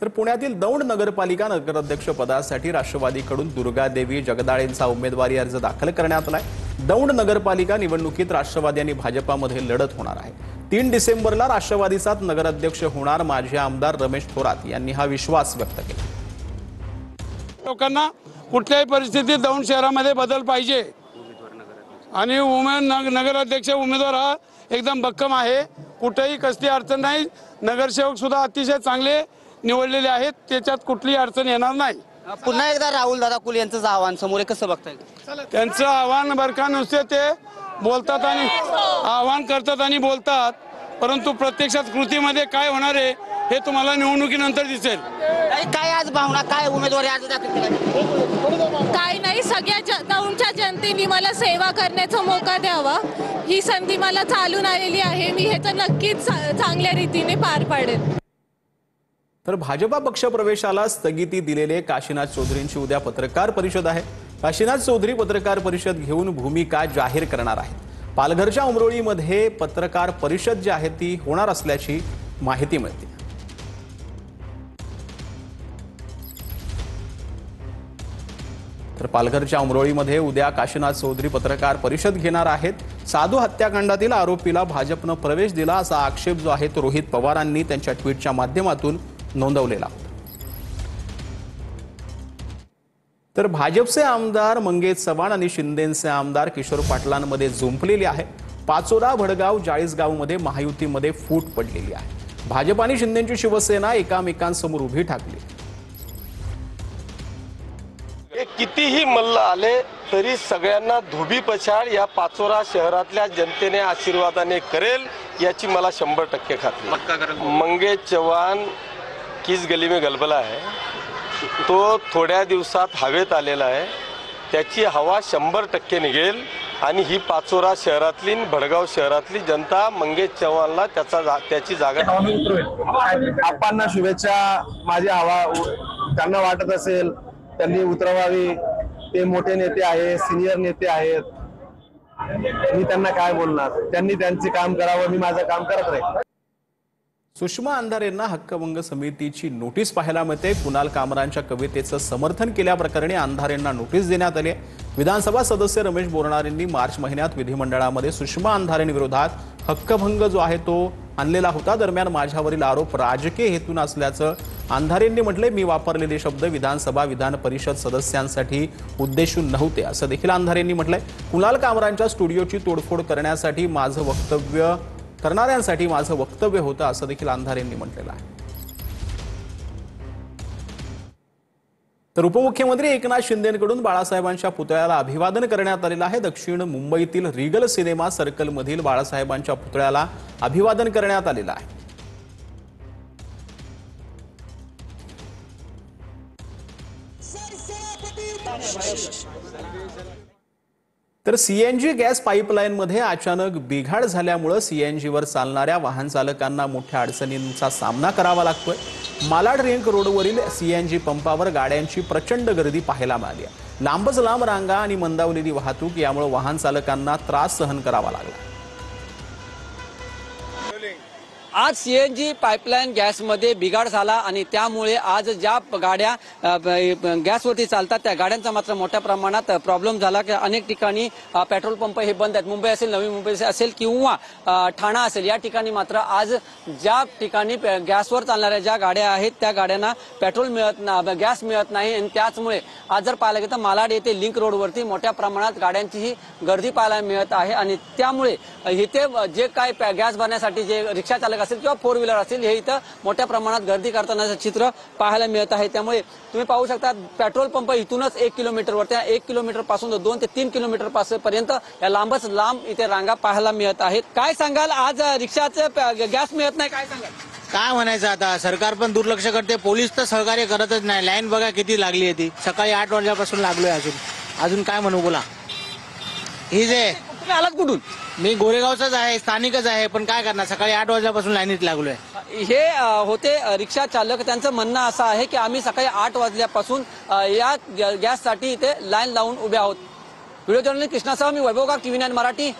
तर पुण्यातील दौंड नगरपालिका नगराध्यक्ष पदासाठी राष्ट्रवादीकडून दुर्गादेवी जगदाळेंचा उमेदवारी अर्ज दाखल करण्यात आलाय। दौंड नगरपालिका निवडणुकीत राष्ट्रवादी आणि भाजपामध्ये लढत होणार आहे। 3 डिसेंबरला राष्ट्रवादीचाच नगराध्यक्ष होणार माजी आमदार रमेश थोरात यांनी हा विश्वास व्यक्त केला। लोकांना कुठल्याही परिस्थितीत दौंड शहरामध्ये बदल पाहिजे आणि नगराध्यक्ष उमेदवार हा एकदम भक्कम आहे। कुठेही कसली अडचण नाही। नगरसेवक सुद्धा अतिशय चांगले निवडलेले आहेत, त्याच्यात कुठलीही अडचण येणार नाही। पुन्हा एकदा राहुल दादा कुल यांचं आव्हान समोर कसं बघताय? त्यांचं आव्हान बरका नुसते ते बोलतात आणि आव्हान करतात आणि बोलतात, परंतु प्रत्यक्षात कृतीमध्ये काय होणार आहे हे तुम्हाला निवडणुकीनंतर दिसेल। काय आज भावना काय उमेदवारी आज दाखल केला? काय नाही, सगळ्या दौंडच्या जनतेने मला सेवा करण्याचा मौका द्यावा। ही संधी मला चालून आलेली आहे, मी ह्याचं नक्कीच चांगल्या रीतीने पार पाडेन। तर भाजपा पक्षप्रवेशाला स्थगिती दिलेले काशीनाथ चौधरींची उद्या पत्रकार परिषद आहे। काशीनाथ चौधरी पत्रकार परिषद घेऊन भूमिका जाहीर करणार आहेत। पालघरच्या उमरोळीमध्ये पत्रकार परिषद जी आहे ती होणार असल्याची माहिती मिळते। तर पालघरच्या उमरोळीमध्ये उद्या काशीनाथ चौधरी पत्रकार परिषद घेणार आहेत। साधू हत्याकांडातील आरोपीला भाजपनं प्रवेश दिला असा आक्षेप जो आहे तो रोहित पवारांनी त्यांच्या ट्विटच्या माध्यमातून नोंदवलेला होता। तर भाजपचे आमदार मंगेश चव्हाण आणि शिंदेचे आमदार किशोर पाटलांमध्ये जुंपलेली आहे। पाचोरा, भडगाव, चाळीसगावमध्ये महायुतीमध्ये फूट पडलेली आहे। भाजप आणि शिंदेची शिवसेना एकामेकांसमोर उभी ठाकली। कितीही मल्ल आले तरी सगळ्यांना धोबी पछाड या पाचोरा शहरातल्या जनतेने आशीर्वादाने करेल याची मला 100% खात्री। मंगेश चव्हाण किस गली में गलबला है, तो थोड्या दिवसात हवेत आलेला आहे। त्याची हवा 100% निघेल आणि ही पाचोरा शहरातली भडगाव शहरातली जनता मंगेश चव्हाणला त्याची जागा आपणना शुभेच्छा। माझी हवा त्यांना वाटत असेल त्यांनी उतरवावी। ते मोठे नेते आहेत, सिनियर नेते आहेत, मी त्यांना काय बोलणार। त्यांनी त्यांचे काम करावं, मी माझं काम करत राहील। सुषमा अंधारेंना हक्कभंग समितीची नोटीस पाहायला मिळते। कुणाल कामरांच्या कवितेचं समर्थन केल्याप्रकरणी अंधारेंना नोटीस देण्यात आली आहे। विधानसभा सदस्य रमेश बोरणारेंनी मार्च महिन्यात विधिमंडळामध्ये सुषमा अंधारेंविरोधात हक्कभंग जो आहे तो आणलेला होता। दरम्यान माझ्यावरील आरोप राजकीय हेतून असल्याचं अंधारेंनी म्हटले। मी वापरलेले शब्द विधानसभा विधान परिषद सदस्यांसाठी उद्देशून नव्हते असं देखील अंधारेंनी म्हटलंय। कुणाल कामरांच्या स्टुडिओची तोडफोड करण्यासाठी करणाऱ्यांसाठी माझं वक्तव्य होतं असं देखील अंधारेंनी म्हटलेलं आहे। तर उपमुख्यमंत्री एकनाथ शिंदेंकडून बाळासाहेबांच्या पुतळ्याला अभिवादन करण्यात आलेलं आहे। दक्षिण मुंबईतील रिगल सिनेमा सर्कलमधील बाळासाहेबांच्या पुतळ्याला अभिवादन करण्यात आलेलं आहे। तर सीएनजी गॅस पाईपलाईनमध्ये अचानक बिघाड झाल्यामुळे सीएनजीवर चालणाऱ्या वाहन चालकांना मोठ्या अडचणींचा सामना करावा लागतोय। मालाड रिंग रोडवरील सीएनजी पंपावर गाड्यांची प्रचंड गर्दी पाहायला मिळाली आहे। लांबच लांब रांगा आणि मंदावलेली वाहतूक यामुळे वाहन चालकांना त्रास सहन करावा लागला। आज सीएनजी पाईपलाईन गॅसमध्ये बिघाड झाला आणि त्यामुळे आज ज्या गाड्या गॅसवरती चालतात त्या गाड्यांचा मात्र मोठ्या प्रमाणात प्रॉब्लेम झाला। अनेक ठिकाणी पेट्रोल पंप हे बंद आहेत। मुंबई असेल, नवी मुंबई असेल किंवा ठाणा असेल, या ठिकाणी मात्र आज ज्या ठिकाणी गॅसवर चालणाऱ्या ज्या गाड्या आहेत त्या गाड्यांना पेट्रोल गॅस मिळत नाही आणि त्याचमुळे आज जर पाहायला गेलं तर मालाड येथे लिंक रोडवरती मोठ्या प्रमाणात गाड्यांचीही गर्दी पाहायला मिळत आहे आणि त्यामुळे इथे जे काय गॅस भरण्यासाठी जे रिक्षा चालक असेल किंवा 4 व्हीलर असेल हे इथं मोठ्या प्रमाणात गर्दी करतानाचं चित्र पाहायला मिळत आहे। त्यामुळे तुम्ही पाहू शकता पेट्रोल पंप इथूनच 1 किलोमीटरवर, त्या 1 किलोमीटर पासून 2 ते 3 किलोमीटर पर्यंत या लांबच लांब इथे रांगा पाहायला मिळत आहेत। काय सांगाल, आज रिक्षाचं गॅस मिळत नाही, काय सांगाल? काय म्हणायचं आता, सरकार पण दुर्लक्ष करते, पोलीस तर सहकार्य करतच नाही। लाईन बघा किती लागली आहे, ती सकाळी 8 वाजल्यापासून लागलोय। अजून काय म्हणू बोला। ही जे तुम्ही आलात कुठून? मी गोरेगावचाच आहे, स्थानिकच आहे, पण काय करणार, सकाळी 8 वाजल्यापासून लाईनीत लागलोय। हे होते रिक्षा चालक। त्यांचं म्हणणं असं आहे की आम्ही सकाळी 8 वाजल्यापासून या गॅससाठी इथे लाईन लावून उभे आहोत। व्हिडिओ जर्नलिस्ट कृष्णासह मी वैभव काक, TV9 मराठी,